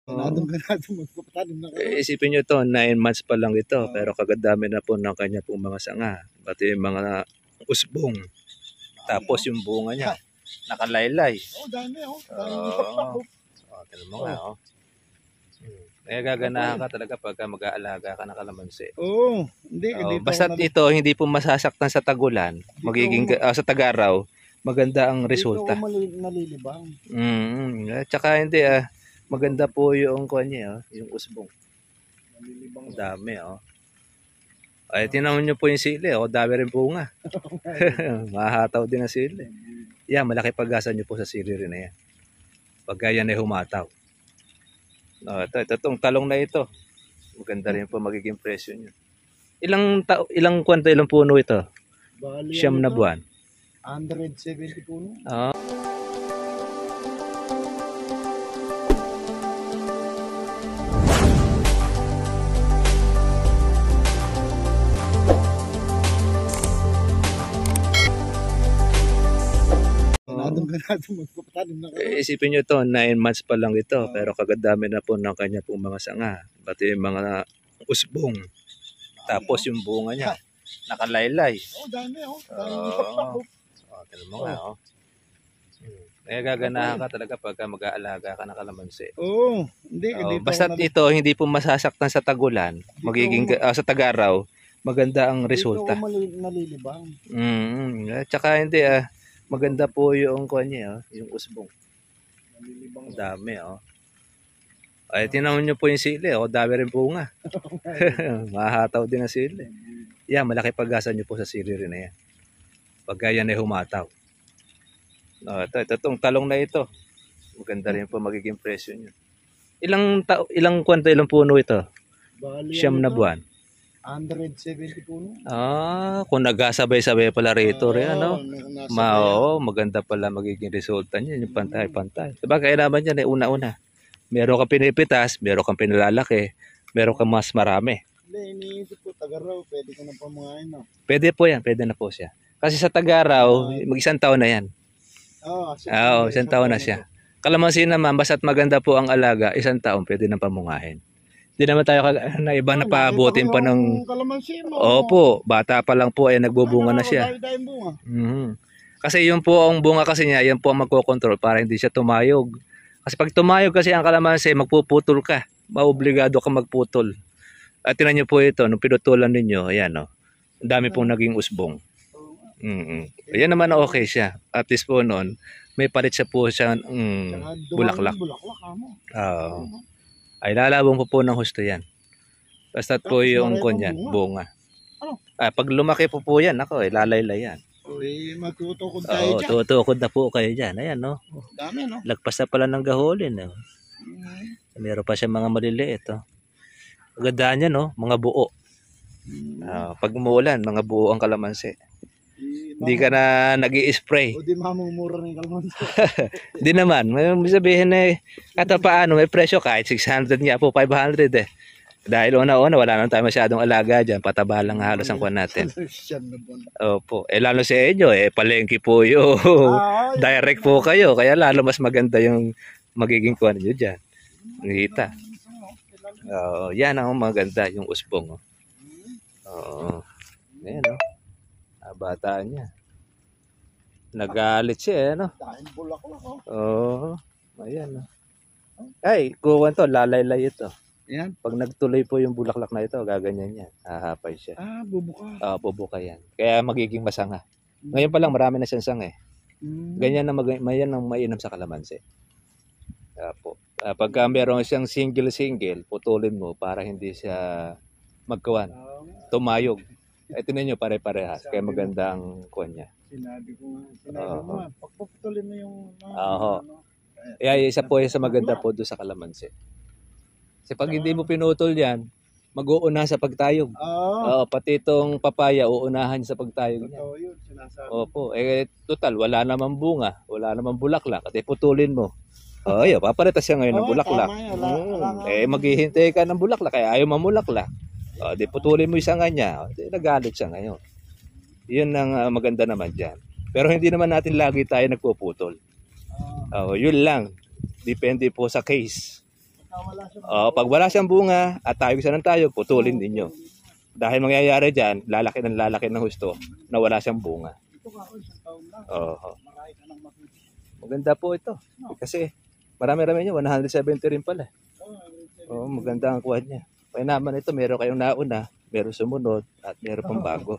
Ganadong magpapatanim na kayo. Isipin nyo to, 9 months pa lang ito, pero kagadami na po ng kanya pong mga sanga, pati yung mga usbong. Tapos yung bunga niya, nakalaylay. Dami Tignan mo nga, Kaya gaganahan ka talaga pagka mag-aalaga ka ng kalamansi. Hindi. Basta ito, hindi po masasaktan sa tagulan, magiging sa tag-araw, maganda ang resulta. Dito ako nalilibang. Tsaka hindi, maganda po yung kanya, yung usbong. Nalilibang. Dami, Ay, tinawon nyo po yung sili, dami rin bunga. Mahataw din ang sili. Yan, malaki pag-asa nyo po sa sili rin na yan. Pagka yan ay humataw. Itong talong na ito, maganda rin po magiging presyo nyo. Ilang puno ito? Bali, 9 na buwan. 170 puno. Ganadong magpapatanim na kayo. Isipin nyo to, 9 months pa lang ito, pero kagadami na po ng kanya pong mga sanga, pati yung mga usbong. Tapos yung bunga niya, nakalaylay. Dami Tignan mo nga, Kaya gaganahan ka talaga pagka mag-aalaga ka ng kalamansi. Hindi. Basta ito, hindi po masasaktan sa tagulan, magiging sa tag-araw, maganda ang resulta. Dito ako nalilibang. Tsaka hindi, maganda po yung kanya, yung usbong. Nalilibang. Dami, Ay, tinawon nyo po yung sili, dami rin bunga. Mahataw din ang sili. Yan, malaki pag-asa nyo po sa sili rin na yan. Pagka yan ay humataw. Itong talong na ito, maganda rin po magiging presyo nyo. Ilang puno ito? Bali, 9 na buwan. 170 puno. Kung nagkasabay-sabay pala rito rin, maganda pala magiging resulta niya, yung pantay-pantay. Diba, kaya naman yan, una-una. Meron kang pinipitas, meron kang pinilalaki, meron kang mas marami. Hindi, iniisip ko, tagaraw, pwede ka na pamungahin, no? Pwede po yan, pwede na po siya. Kasi sa tag-araw, mag-1 taon na yan. Isang taon na siya. Kalamansi naman, basta't maganda po ang alaga, 1 taon, pwede na pamungahin. Hindi naman tayo na iba na paabutin pa ng... Opo, bata pa lang po ay nagbubunga na siya. Kasi yun po ang bunga kasi niya, yan po ang magkocontrol para hindi siya tumayog. Kasi pag tumayog kasi ang kalamansi, magpuputol ka. Maobligado ka magputol. At tinan nyo po ito, nung pinutulan ninyo, ayan ang dami pong naging usbong. Ayan naman okay siya. At least po noon, may palit siya po siya bulaklak. Ay lalabong po ng husto yan. Basta't po yung kunyan, bunga. Pag lumaki po yan, lalaylay yan. Magtutukod tayo dyan. Tutukod na po kayo dyan. Ayan, Dami, no? Lagpas na pala ng gahulin. Meron pa siya mga maliliit. Magandaan yan, mga buo. Pag umuulan, mga buo ang kalamansi. Hindi ka na nag-i-spray. O di mamumura ng kalamansi. Hindi naman. May sabihin kahit paano, may presyo kahit 600 nga po, 500 Dahil una-una, wala naman tayo masyadong alaga dyan. Pataba lang halos ang kuwan natin. Opo. Lalo sa inyo, palengke po yung direct po kayo. Kaya lalo mas maganda yung magiging kuwan nyo dyan. Ngita. Yan ang maganda, yung usbong. Ayan, Bata niya. Nagalit siya, Dahil bulaklak, Ayan, Ay, kuwan to, lalaylay ito. Yan. Pag nagtuloy po yung bulaklak na ito, gaganyan yan. Hahapay siya. Bubuka. Bubuka yan. Kaya magiging masanga. Ngayon pa lang, marami na siyang sanga Ganyan na yan ang mainam sa kalamansi. Pagka meron siyang single, putulin mo para hindi siya magkawan. Tumayog. Tinan nyo pare-parehas. Kaya maganda ang kuwan niya. Sinabi mo, pagpaputulin mo yung... Isa po sa maganda po doon sa kalamansi. Kasi pag hindi mo pinutol yan, mag-uuna sa pagtayog. Pati itong papaya, uunahan sa pagtayog niya. Opo. Total, wala namang bunga, wala namang bulaklak. At putulin mo. Papalitas siya ngayon ng bulaklak. Maghihintay ka ng bulaklak, kaya ayaw mamulaklak. Di putulin mo yung sanga niya. Nagalit siya ngayon. Yun ang maganda naman dyan. Pero hindi naman natin lagi tayo nagpuputol. Yun lang. Depende po sa case. Wala siya. Pag wala siyang bunga at tayo gusto ng tayo, putulin ninyo. Dahil mangyayari dyan, lalaki ng husto na wala siyang bunga. Ito ka, isang taon lang. Oo. Marami ka nang makita. Maganda po ito. Kasi marami-rami niya, 170 rin pala. Oo, maganda ang kuha niya. Kaya naman ito, meron kayong nauna, meron sumunod, at meron pang bago.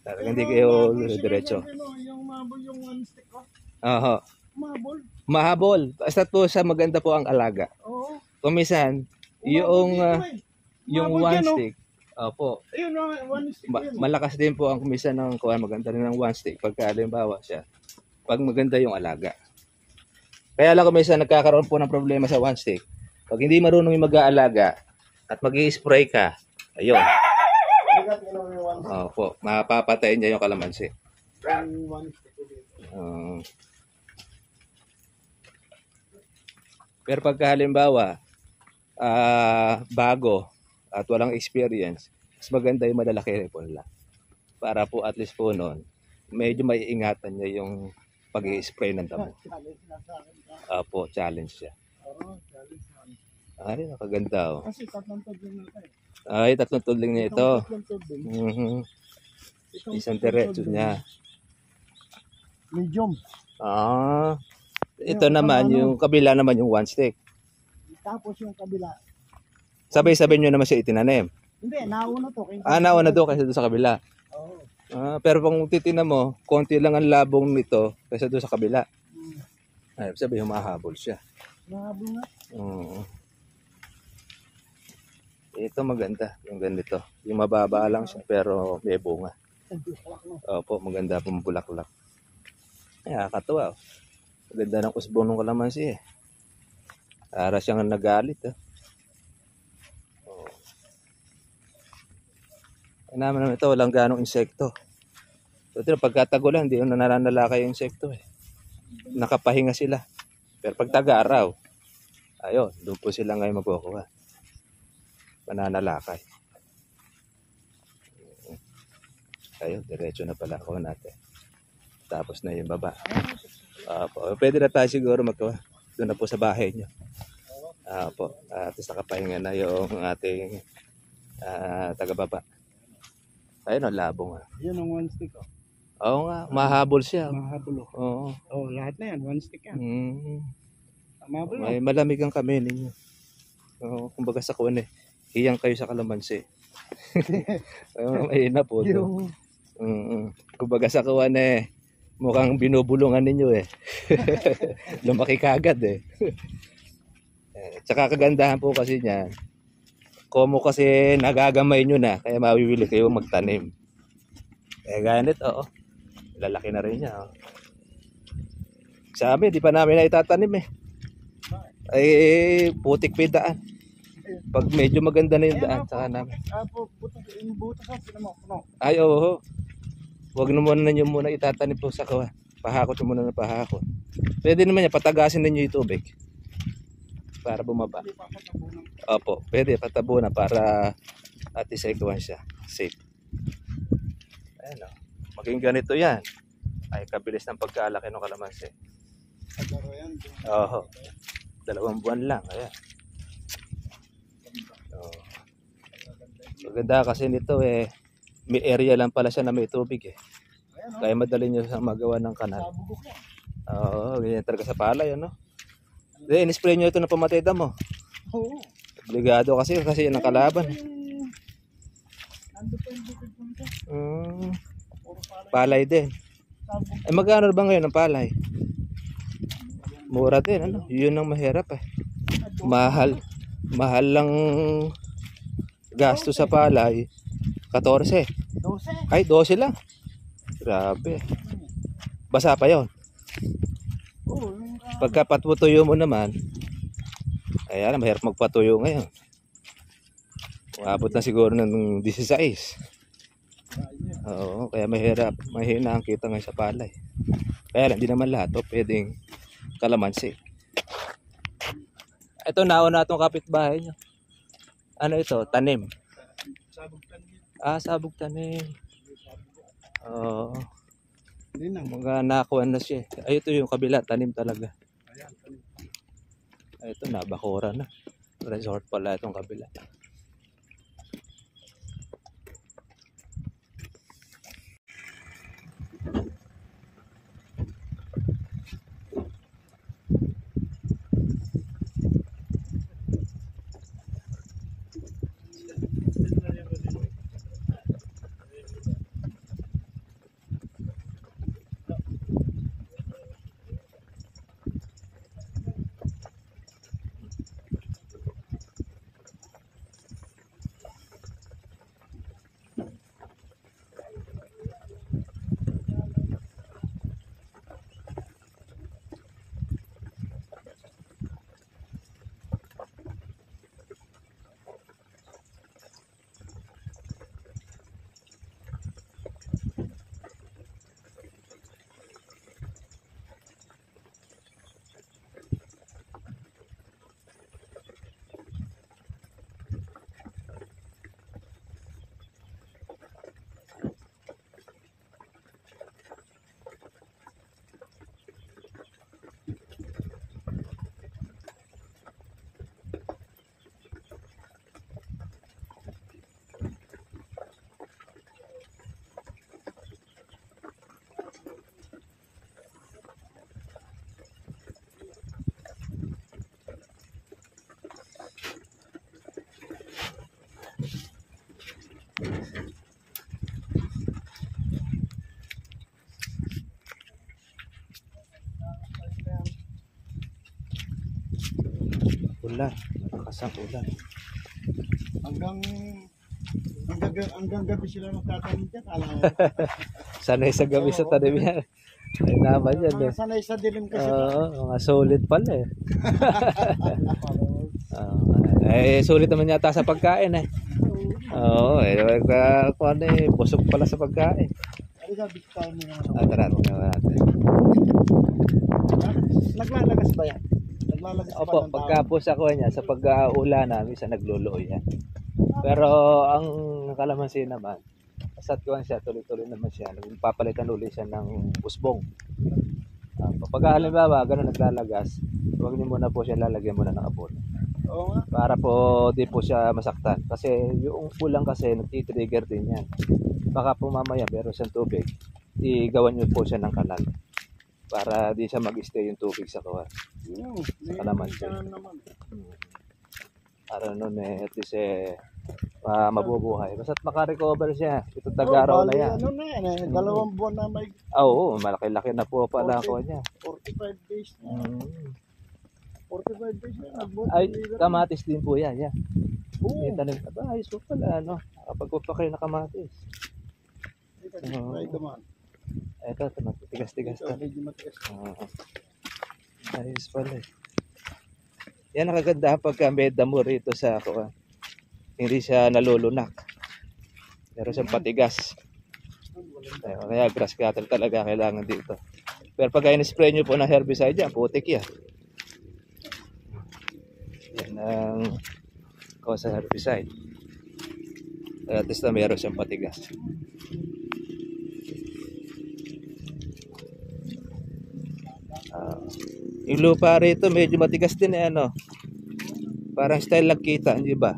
Talagang hindi kayo diretso. Yung mabol yung one stick ko. Oo. Mabol. Mahabol. Basta po sa maganda po ang alaga. Oo. Kumisan, yung one stick, opo, Ayun, one stick yun. malakas din po ang kumisan ng kuha, maganda rin ng one stick. Pagka halimbawa siya, pag maganda yung alaga. Kaya lang kumisan nagkakaroon po ng problema sa one stick. Pag hindi marunong yung mag-aalaga at mag-i-spray ka, ayun. Bigat yun yung one stick. Opo, mapapatayin niya yung kalamansi. Yung one stick ko dito. Pero pagka halimbawa, bago at walang experience, mas maganda yung malalaki ripon lang. Para po at least po noon, medyo maiingatan niya yung pag-i-spray ng damo. Challenge na sa akin. Opo, challenge siya. Oo, challenge na. Ay, nakaganda oh. Kasi tatlong tudling natin. Ay, tatlong tudling niya ito. Tatlong tudling. Mhm. Itong Isang tatlong diretso tudling. niya. Medium. Ito naman, yung kabila naman yung one stick. Tapos yung kabila. Sabay-sabay nyo naman siya itinanim. Hindi, nauna to. Nauna doon kasi doon sa kabila. Oo. Pero kung titignan mo, konti lang ang labong nito kasi doon sa kabila. Ay, sabi humahabol siya. Nahabol nga. Ito maganda, yung ganito. Yung mababa lang siya pero may bunga. Opo, maganda pong bulaklak. Ay, nakakatuwa. Maganda ng usbong ng kalamansi eh. Para siyang nagalit. Ay naman ito, walang ganong insekto. Ito, pagkatagulan, hindi yung nananalakay yung insekto eh. Nakapahinga sila. Pero pag taga-araw, ayun, doon po sila ngayon magkukuha. Mananalakay. Ayun, diretso na pala ako natin. Tapos na yung baba. Pwede na tayo siguro magkuha. Doon na po sa bahay nyo. Tapos nakapahinga na yung ating taga-baba. Ayun, ang labong. Yun ang one stick. Oo nga, mahabol siya. Mahabol. Oo. Oh, lahat na yan. One stick yan. Mahabol. May malamig ang kami ninyo. Kumbaga sa kuwan eh. Hiyang kayo sa kalamansi. Mahina po ito. Kumbaga sa kuwan eh. Mukhang binubulungan ninyo eh. Lumaki kagad eh. Tsaka kagandahan po kasi niya. Komo kasi nagagamay nyo na. Kaya mawibili kayo magtanim. Ganit oo. Lalaki na rin niya. Sa amin, di pa namin na itatanim eh. Ay, putik pa yung daan. Pag medyo maganda na yung daan, saka namin. Ay, oo. Huwag na muna nyo muna itatanim po sa kawa. Pahakot nyo muna na pahakot. Pwede naman yan, patagasin ninyo yung tubig. Para bumaba. Opo, pwede patabo na para at least ay gawan siya. Safe. Ayan o. Maging ganito yan. Ay, kabilis ng pagkalaki ng kalamansi. Oo. 2 buwan lang. Ayan. Maganda kasi nito eh. May area lang pala siya na may tubig eh. Kaya madali nyo siyang magawa ng kanal. Oo, ganyan talaga sa palay ano. In-spray nyo ito na pamatay damo. Oo. Obligado kasi yan ang kalaban. Palay din. Eh magkano ba ngayon ang palay? Mura din ano. Yun ang mahirap eh. Mahal lang gasto sa palay. 14. 12. Ay 12 lang. Grabe. Basa pa yon. Pagka patutuyo mo naman, ayan, mahirap magpatuyo ngayon. Umabot na siguro ng 16. Oo, kaya mahirap. Mahina ang kita ngayon sa palay. Kaya lang, hindi naman lahat. Pwedeng kalamansi. Ito, nauna itong kapitbahay nyo. Ano ito? Tanim. Sabog tanim. Oo. Mga nakuha na siya. Ay, ito yung kabila. Tanim talaga. Ay, ito na. Bakura na. Resort pala itong kabila. Ulan, nakasang ulan. Hanggang gabi sila magtatanim dyan. Alam mo. Sanay sa gabi sa tanim yan. Ay naman yan eh. Sanay sa dilim kasi. Oo, mga solid pala eh. Sulit naman yata sa pagkain eh. Oo, kung ano eh, busog pala sa pagkain. Ay, gabi tayo mo naman. Tara, natin. Naglalagas ba yan? Naglalagas ba Opo, ng pagkapos ako niya, sa pag-uula namin, sa nagluluoy yan. Pero ang kalamansi naman, asat ko siya, tuloy-tuloy naman siya. Nagpapalitan ulit siya ng usbong. Pag halimbawa, ganun naglalagas, huwag niyo muna po siya lalagyan muna ng abono. Oo nga. Para po di po siya masaktan. Kasi yung ulang kasi nagtitrigger din yan. Baka po mamaya meron siyang tubig, igawan niyo po siya ng kanal. Para di siya mag-stay yung tubig sa kawan. Sa kalamansi. Para nun eh, at least mabubuhay. Basta't makarecover siya. Ito Tagaraw na yan. Ano na yan eh, 2 buwan na may... Oo, malaki-laki na po pala ako niya. 45 days na. 45 days na. Ay, kamatis din po yan. Yeah. Oo. May tanim. Ayos po pala, ano. Kapag po pa kayo na kamatis. Ito, tigas-tigas to. Ayos pala eh. Yan nakaganda pagka may damo rito sa ako. Hindi siya nalulunak. Pero siyang patigas. Kaya grass cutter talaga kailangan dito. Pero pag in-spray nyo po ng herbicide yan, putik yan. Yan ang cause ng herbicide. At least na meron siyang patigas. Yung lupa rito medyo matigas din eh, ano. Parang style lagkita, hindi ba?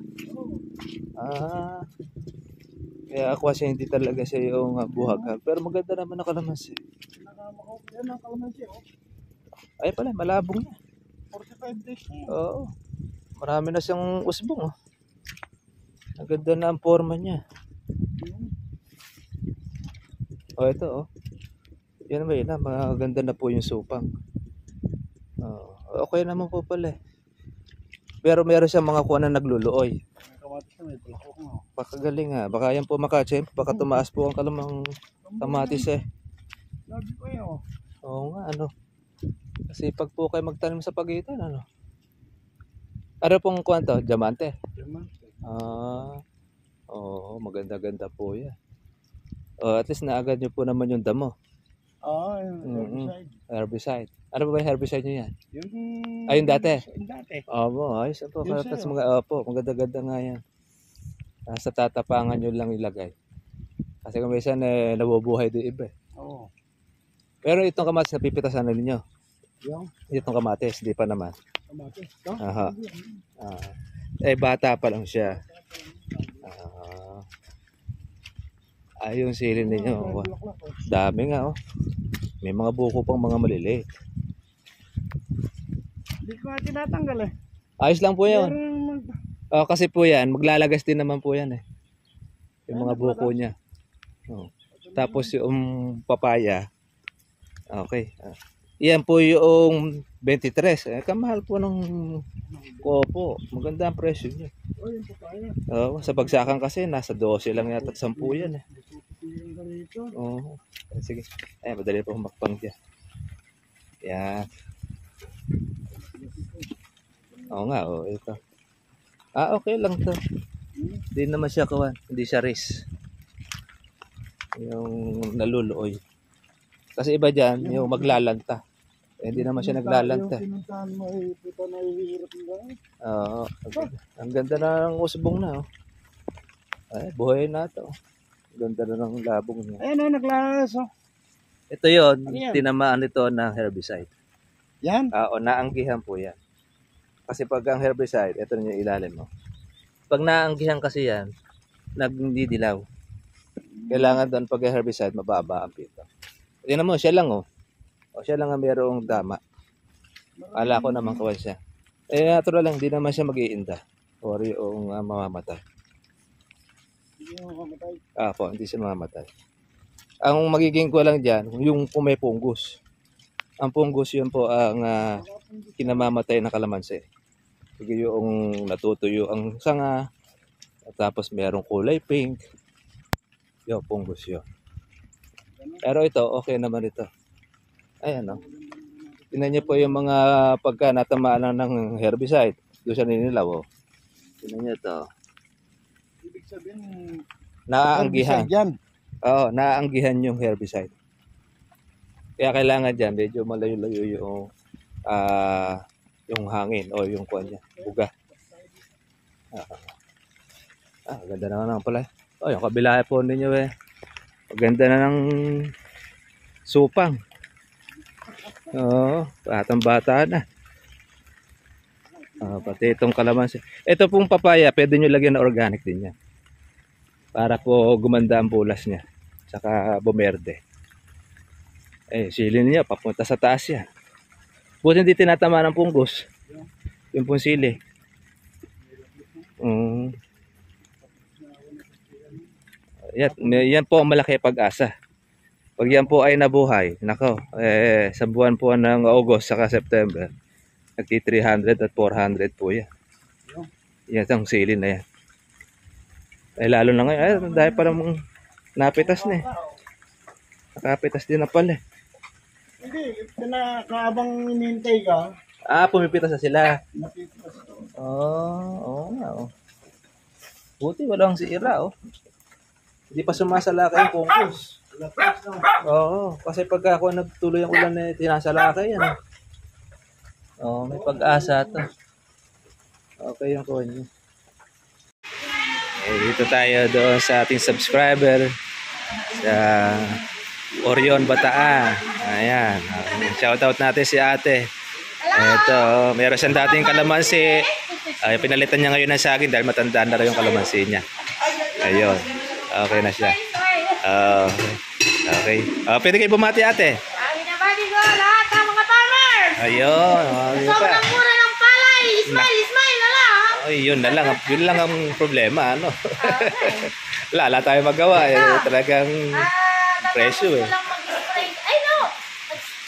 Kaya ako kasi hindi talaga siya yung buhag. Pero maganda naman ang kalamansi. Ay pala, malabong na. 45 days na. Oo. Marami na siyang usbong. Oh. Ang ganda na ang forma niya. Ito oh. Yan ba yun, maganda na po yung supang. Okay naman po pala eh. Pero meron siyang mga kuha na nagluluoy. Pakagaling ha. Baka yan po makachemp. Baka tumaas po ang kalamang kamatis eh. Oo nga ano. Kasi pag po kayo magtanim sa pagitan ano. Ano pong kuha to? Diamante? Oo, maganda-ganda po yan. At least naagad nyo po naman yung damo. Herbicide. Herbicide. Ano ba yung herbicide nyo yan? Yung dati? Yung dati. Ayos po. Maganda-ganda nga yan. Sa tatapangan nyo lang ilagay. Kasi kung minsan nabubuhay din iba eh. Oo. Pero itong kamatis napipitasan na ninyo. Yung? Itong kamatis, di pa naman. Kamatis. Ito? Aha. Bata pa lang siya. Yung sili ninyo. Dami nga, oh. May mga buko pang mga maliliit. Hindi ko nga tinatanggal eh. Ayos lang po yun. Pero Kasi po yan, maglalagas din naman po yan eh. Yung mga buko niya. Tapos yung papaya. Okay. Yan po yung 23. Kamahal po ng kopo. Maganda ang presyo niya. yung papaya. Sa bagsakan kasi nasa 12 lang yata 10 yan eh. Sige. Madali pa humakpang dyan. Yan. Oo nga, ito. Okay lang to. Hindi naman siya kawan. Hindi siya risk. Yung naluluoy. Kasi iba dyan, yung maglalanta. Hindi naman siya naglalanta. Yung pinuntahan mo ay puto na ihirap nila. Oo. Ang ganda na ng usbong na. Buhay na ito. Ang ganda na ng labong niya. Ayan naglalas. Ito yon, Ano yan? tinamaan ito ng herbicide. Yan? Naanggihan po yan. Kasi pag ang herbicide, ito na yung ilalim mo. Pag naanggihan kasi yan, nagdidilaw. Kailangan doon pag herbicide, mababa ang pito. Tingnan mo, siya lang siya lang ang mayroong dama. Ala ko naman kawan siya. Natural lang, di naman siya mag-iinda. Or yung mamamatay. Hindi mo mamatay. Hindi siya mamamatay. Ang magiging ko lang dyan, yung may pungus. Ang pungus yun po ang kinamamatay ng kalamansi. Yung natutuyo ang sanga, tapos mayroong kulay pink. Yung pungus yun. Pero ito, okay naman ito. Ayan Tingnan niyo po yung mga pagka natamaan ng herbicide. Doon siya ninilaw. Tingnan niyo ito. Ibig sabihin, Naaanggihan. Yan. Naaanggihan yung herbicide. Kaya kailangan dyan, medyo malayo-layo yung hangin o yung kuwan niya, buga. Ganda naman pala. Yung kabila po ninyo Maganda na ng supang. Batang bata na. Pati itong kalamansi. Ito pong papaya, pwede nyo lagyan na organic din yan. Para po gumanda ang bulas niya. Saka bumerde. Sili niya, papunta sa taas yan. Buti hindi tinatama ng punggos. Yung pong sili. Yan po ang malaki pag-asa. Pag yan po ay nabuhay, nako, sa buwan po ng August saka September, nagti 300 at 400 po yan. Yan ang sili na yan. Lalo na ngayon, dahil parang napitas na Nakapitas din na pala Hindi, kaabang inintay ka. Pumipitas na sila. Napitas. Oo nga. Buti walang sira Hindi pa sumasalakay yung pungkus. Kasi pagka ako nagtuloy ang ulan tinasalakay yan. May pag-asa to. Okay yung kuwan niya. Dito tayo doon sa ating subscriber sa Orion Bataan. Ayan. Shoutout natin si ate. Ito, meron siyang dating kalamansi. Pinalitan niya ngayon ng saging dahil matanda na rin yung kalamansi niya. Ayun. Okay na siya. Okay. Pwede kayo bumati ate. Binabati ko lahat ng mga farmers. Ayun. Sobrang mura ng palay. Smile na lang. Yun na lang. Yun lang ang problema. Wala tayo magawa. Talagang presyo Ay no.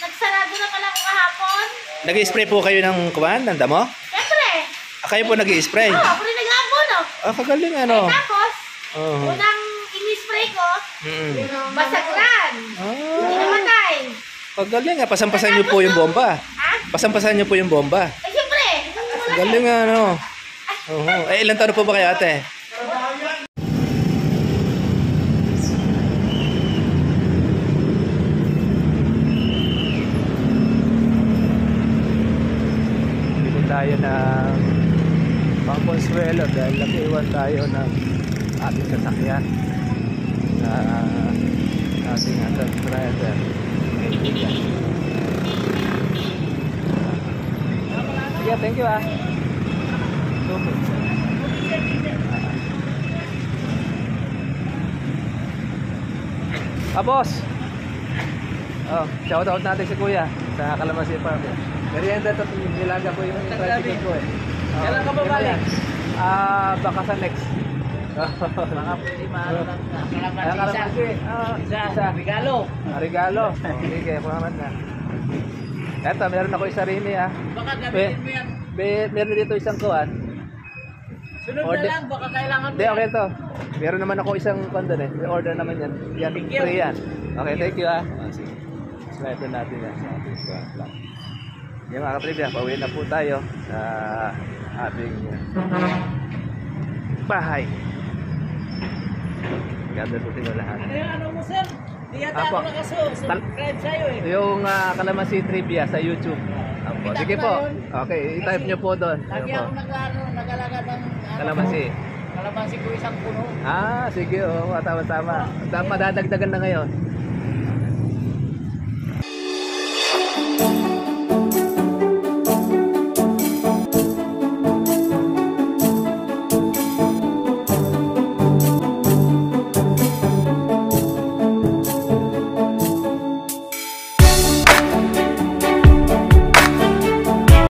Nagsarado na pala ako kahapon. Nag-i-spray po kayo ng kuwan? Ng damo? Siyempre. Kayo po nag-i-spray? Ako rin nag-aabon Kagaling Tapos, unang ini-spray ko, basaglan. Hindi namatay. Kagaling pasampasan niyo po yung bomba. Pasampasan niyo po yung bomba. Siyempre. Galing ilan taon po ba kayo ate? Bili tayo ng pang-consuelo dahil nag-iwan tayo ng ating sasakyan na ating subscriber. Sige, thank you ah. Boss. Oh, shout out natin si Kuya sa Kalamansi Farm. Merienda to, nilaga ko yung tricycle ko eh. Kailan ka babalik? Baka sa next. Baka pwede maano lang na. Kalamansi. Isa. Regalo. Regalo. Sige, salamat na. Eto, meron ako isa rin ah. Baka gamitin mo yan. Meron dito isang kuwan. Sunod na lang, baka kailangan mo Hindi, okay to. Meron naman ako isang kondo eh. May order naman yan. Yan, Thank you. free yan. Okay, thank you ah. Sige. Slide na natin yan sa ating vlog. Yung mga katribya, pauwi na po tayo sa ating bahay. Ganda po sila lahat. Ano mo, sir? Di yata Apo. ako nakasubscribe sa'yo eh. Yung Kalamansi Trivia sa YouTube. Apo. Kita Sige ko po. na yun. Okay, i-type nyo po doon. Lagi ako nag-alaga ng Kalamansi. Kalamansi ko isang puno. Sige, tama-tama. Madadagdagan na ngayon.